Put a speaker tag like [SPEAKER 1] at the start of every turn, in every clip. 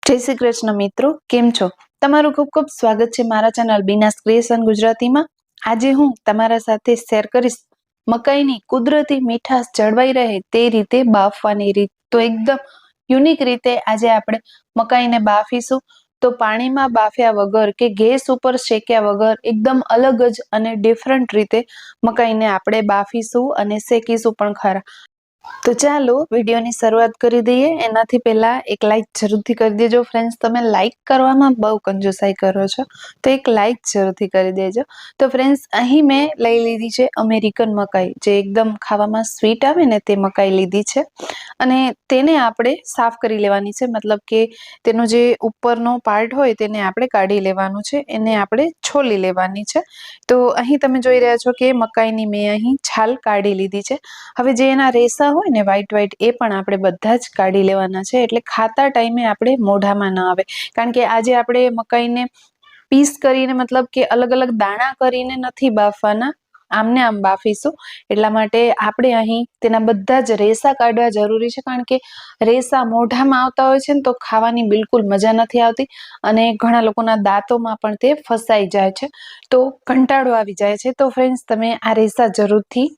[SPEAKER 1] જય શ્રી કૃષ્ણ મિત્રો, કેમ છો? તમારું ખૂબ ખૂબ સ્વાગત છે મારા ચેનલ બીનાસ ક્રિએશન ગુજરાતીમાં। આજે હું તમારા સાથે શેર કરીશ મકાઈની કુદરતી મીઠાશ જળવાઈ રહે તે રીતે બાફવાની રીત। તો એકદમ યુનિક રીતે આજે આપણે મકાઈને બાફીશું। તો પાણીમાં બાફ્યા વગર કે ગેસ ઉપર શેક્યા વગર એકદમ અલગ જ અને ડિફરન્ટ રીતે મકાઈને આપણે બાફીશું અને શેકીશું પણ ખરા। તો ચાલો વિડીયોની શરૂઆત કરી દઈએ। એનાથી પહેલા એક લાઈક જરૂરથી કરી દેજો ફ્રેન્ડ્સ। તમે લાઈક કરવામાં બહુ કંજૂસાઈ કરો છો, તો એક લાઈક જરૂરથી કરી દેજો। તો ફ્રેન્ડ્સ, અહીં મેં લઈ લીધી છે અમેરિકન મકાઈ, જે એકદમ ખાવામાં સ્વીટ આવે ને તે મકાઈ લીધી છે। અને તેને આપણે સાફ કરી લેવાની છે, મતલબ કે તેનો જે ઉપરનો પાર્ટ હોય તેને આપણે કાઢી લેવાનું છે, એને આપણે છોલી લેવાની છે। તો અહીં તમે જોઈ રહ્યા છો કે મકાઈની મેં અહીં છાલ કાઢી લીધી છે। હવે જે એના રેસા હોય ને વ્હાઈટ વ્હાઈટ, એ પણ આપણે બધા જ કાઢી લેવાના છે, એટલે ખાતા ટાઈમે આપણે મોઢામાં ન આવે। કારણ કે આજે આપણે મકાઈને પીસ કરીને, મતલબ કે અલગ અલગ દાણા કરીને નથી બાફવાના, આમને આમ બાફીશું। એટલા માટે આપણે અહીં તેના બધા જ રેસા કાઢવા જરૂરી છે, કારણ કે રેસા મોઢામાં આવતા હોય છે ને તો ખાવાની બિલકુલ મજા નથી આવતી, અને ઘણા લોકોના દાંતોમાં પણ તે ફસાઈ જાય છે, તો કંટાળો આવી જાય છે। તો ફ્રેન્ડ્સ, તમે આ રેસા જરૂરથી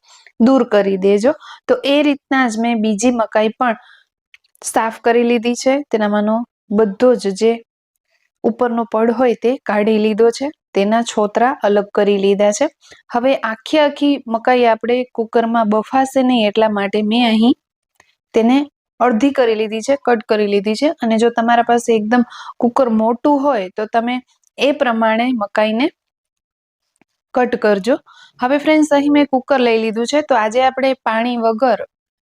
[SPEAKER 1] દૂર કરી દેજો। તો એ રીતના જ મેં બીજી મકાઈ પણ સાફ કરી લીધી છે, તેનામાંનો બધો જ જે ઉપરનો પડ હોય તે કાઢી લીધો છે, તેના છોતરા અલગ કરી લીધા છે। હવે આખી મકાઈ આપણે કુકરમાં બફાશે નહીં, એટલા માટે મેં અહીં તેને અડધી કરી લીધી છે, કટ કરી લીધી છે। અને જો તમારા પાસે એકદમ કુકર મોટું હોય તો તમે એ પ્રમાણે મકાઈને કટ કરજો। હવે ફ્રેન્ડ્સ, અહીં મેં કુકર લઈ લીધું છે, તો આજે આપણે પાણી વગર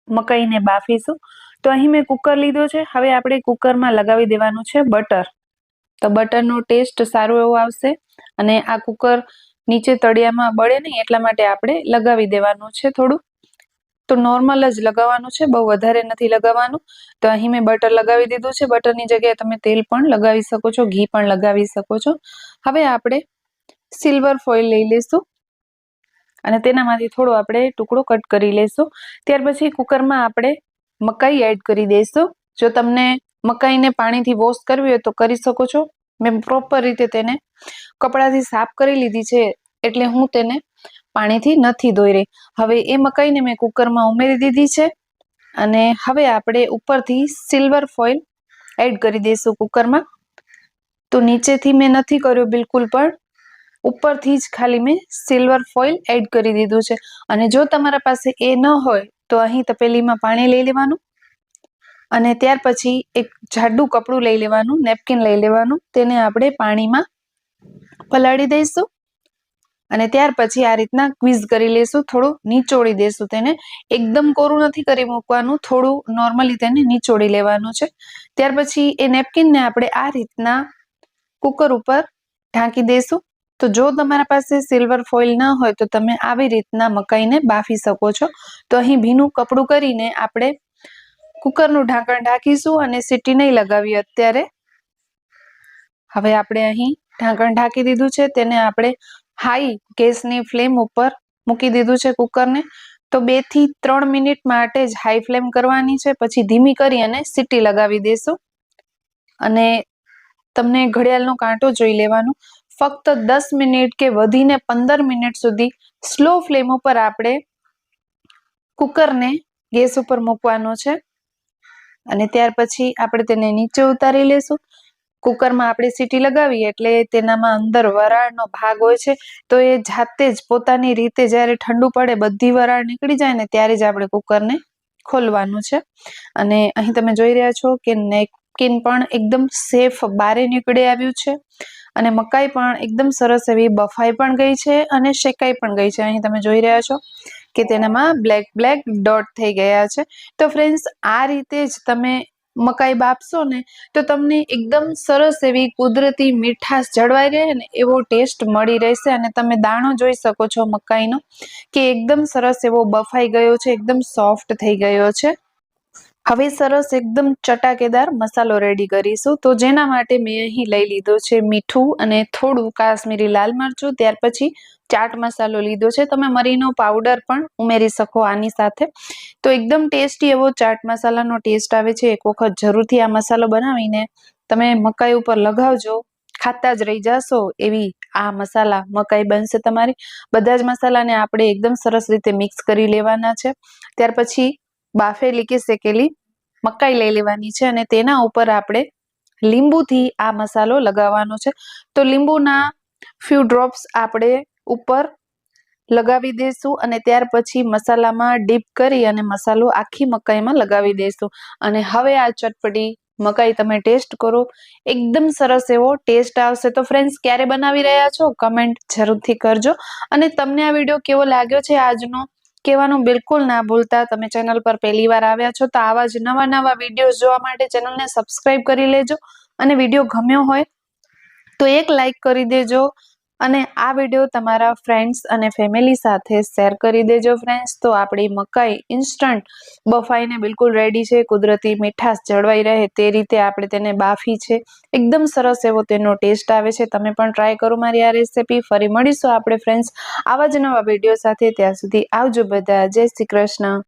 [SPEAKER 1] મકાઈને બાફીશું। તો અહીં મેં કુકર લીધો છે। હવે આપણે કુકરમાં લગાવી દેવાનું છે બટર। તો બટરનો ટેસ્ટ સારો એવો આવશે, અને આ કુકર નીચે તળિયામાં બળે નહીં એટલા માટે આપણે લગાવી દેવાનું છે થોડું। તો નોર્મલ જ લગાવવાનું છે, બહુ વધારે નથી લગાવવાનું। તો અહીં મેં બટર લગાવી દીધું છે। બટરની જગ્યાએ તમે તેલ પણ લગાવી શકો છો, ઘી પણ લગાવી શકો છો। હવે આપણે સિલ્વર ફોઇલ લઈ લઈશું, અને તેનામાંથી થોડો આપણે ટુકડો કટ કરી લઈશું। ત્યાર પછી કુકરમાં આપણે મકાઈ એડ કરી દઈશું। જો તમને મકાઈને પાણીથી વોશ કરવી હોય તો કરી શકો છો। મેં પ્રોપર રીતે તેને કપડાથી સાફ કરી લીધી છે, એટલે હું તેને પાણીથી નથી ધોઈ રહી। હવે એ મકાઈને મેં કુકરમાં ઉમેરી દીધી છે, અને હવે આપણે ઉપરથી સિલ્વર ફોઇલ એડ કરી દઈશું કુકરમાં। તો નીચેથી મેં નથી કર્યું બિલકુલ, પણ ઉપરથી જ ખાલી મેં સિલ્વર ફોઇલ એડ કરી દીધું છે। અને જો તમારા પાસે એ ન હોય તો અહીં તપેલીમાં પાણી લઈ લેવાનું, અને ત્યાર પછી એક જાડું કપડું લઈ લેવાનું, નેપકિન લઈ લેવાનું, તેને આપણે પાણીમાં પલાળી દઈશું, અને ત્યાર પછી આ રીતના ક્વીઝ કરી લઈશું, થોડું નીચોડી દઈશું તેને। એકદમ કોરું નથી કરી મૂકવાનું, થોડું નોર્મલી તેને નીચોડી લેવાનું છે। ત્યાર પછી એ નેપકિનને આપણે આ રીતના કુકર ઉપર ઢાંકી દઈશું। તો જો તમારા પાસે સિલ્વર ફોઇલ ના હોય તો તમે આવી રીતના મકાઈને બાફી શકો છો। તો અહીં ભીનું કપડું કરીને આપણે કુકરનું ઢાંકણ ઢાંકીશું, અને સીટી નહીં લગાવી અત્યારે। હવે આપણે અહીં ઢાંકણ ઢાંકી દીધું છે, તેને આપણે હાઈ ગેસની ફ્લેમ ઉપર મૂકી દીધું છે કુકરને। તો 2 થી 3 મિનિટ માટે જ હાઈ ફ્લેમ કરવાની છે, પછી ધીમી કરી અને સીટી લગાવી દઈશું। અને તમને ઘડિયાળનો કાંટો જોઈ લેવાનું, ફક્ત 10 મિનિટ કે વધીને 15 મિનિટ સુધી સ્લો ફ્લેમ ઉપર આપણે કુકરને ગેસ ઉપર મૂકવાનો છે, અને ત્યાર પછી આપણે તેને નીચે ઉતારી લેશું। કુકરમાં આપણે સીટી લગાવીએ એટલે તેનામાં અંદર વરાળનો ભાગ હોય છે, તો એ જાતે જ પોતાની રીતે જ્યારે ઠંડુ પડે, બધી વરાળ નીકળી જાય ને, ત્યારે જ આપણે કુકરને ખોલવાનું છે। અને અહીં તમે જોઈ રહ્યા છો કે નેપકિન પણ એકદમ સેફ બારે નીકળી આવ્યું છે, અને મકાઈ પણ એકદમ સરસ એવી બફાઈ પણ ગઈ છે અને શેકાઈ પણ ગઈ છે। અહીં તમે જોઈ રહ્યા છો કે તેનામાં બ્લેક ડોટ થઈ ગયા છે। તો ફ્રેન્ડ્સ, આ રીતે જ તમે મકાઈ બાફશો ને તો તમને એકદમ સરસ એવી કુદરતી મીઠાશ જળવાઈ રહે ને એવો ટેસ્ટ મળી રહેશે। અને તમે દાણો જોઈ શકો છો મકાઈનો કે એકદમ સરસ એવો બફાઈ ગયો છે, એકદમ સોફ્ટ થઈ ગયો છે। હવે સરસ એકદમ ચટાકેદાર મસાલો રેડી કરીશું। તો જેના માટે મેં અહીં લઈ લીધો છે મીઠું અને થોડું કાશ્મીરી લાલ મરચું, ત્યાર પછી ચાટ મસાલો લીધો છે। તમે મરીનો પાવડર પણ ઉમેરી શકો આની સાથે। તો એકદમ ટેસ્ટી એવો ચાટ મસાલાનો ટેસ્ટ આવે છે। એક વખત જરૂરથી આ મસાલો બનાવીને તમે મકાઈ ઉપર લગાવજો, ખાતા જ રહી જશો એવી આ મસાલા મકાઈ બનશે તમારી. બધા જ મસાલાને આપણે એકદમ સરસ રીતે મિક્સ કરી લેવાના છે. ત્યાર પછી બાફેલી કે શેકેલી મકાઈ લઈ લેવાની છે અને તેના ઉપર આપણે લીંબુથી આ મસાલો લગાવવાનો છે. તો લીંબુના ફ્યુ ડ્રોપ્સ આપણે ઉપર લગાવી દઈશું અને ત્યાર પછી મસાલામાં ડીપ કરી અને મસાલો આખી મકાઈમાં લગાવી દઈશું. અને હવે આ ચટપટી મકાઈ તમે ટેસ્ટ કરો, એકદમ સરસ એવો ટેસ્ટ આવશે. તો ફ્રેન્ડ્સ, ક્યારે બનાવી રહ્યા છો કમેન્ટ જરૂરથી કરજો. અને તમને આ વિડીયો કેવો લાગ્યો છે આજનો કહેવાનું બિલકુલ ના ભૂલતા. તમે ચેનલ પર પહેલી વાર આવ્યા છો તો આવા જ નવા વિડીયો જોવા માટે ચેનલને સબસ્ક્રાઇબ કરી લેજો. અને વિડીયો ગમ્યો હોય તો એક લાઈક કરી દેજો અને આ વિડીયો તમારા ફ્રેન્ડ્સ અને ફેમિલી સાથે શેર કરી દેજો ફ્રેન્ડ્સ. તો આપણી મકાઈ ઇન્સ્ટન્ટ બફાઈને બિલકુલ રેડી છે. કુદરતી મીઠાશ જળવાઈ રહે તે રીતે આપણે તેને બાફી છે. એકદમ સરસ એવો તેનો ટેસ્ટ આવે છે. તમે પણ ટ્રાય કરો મારી આ રેસીપી. ફરી મળીશું આપણે ફ્રેન્ડ્સ આવા જ નવા વિડીયો સાથે. ત્યાં સુધી આવજો બધા. જય શ્રી કૃષ્ણ.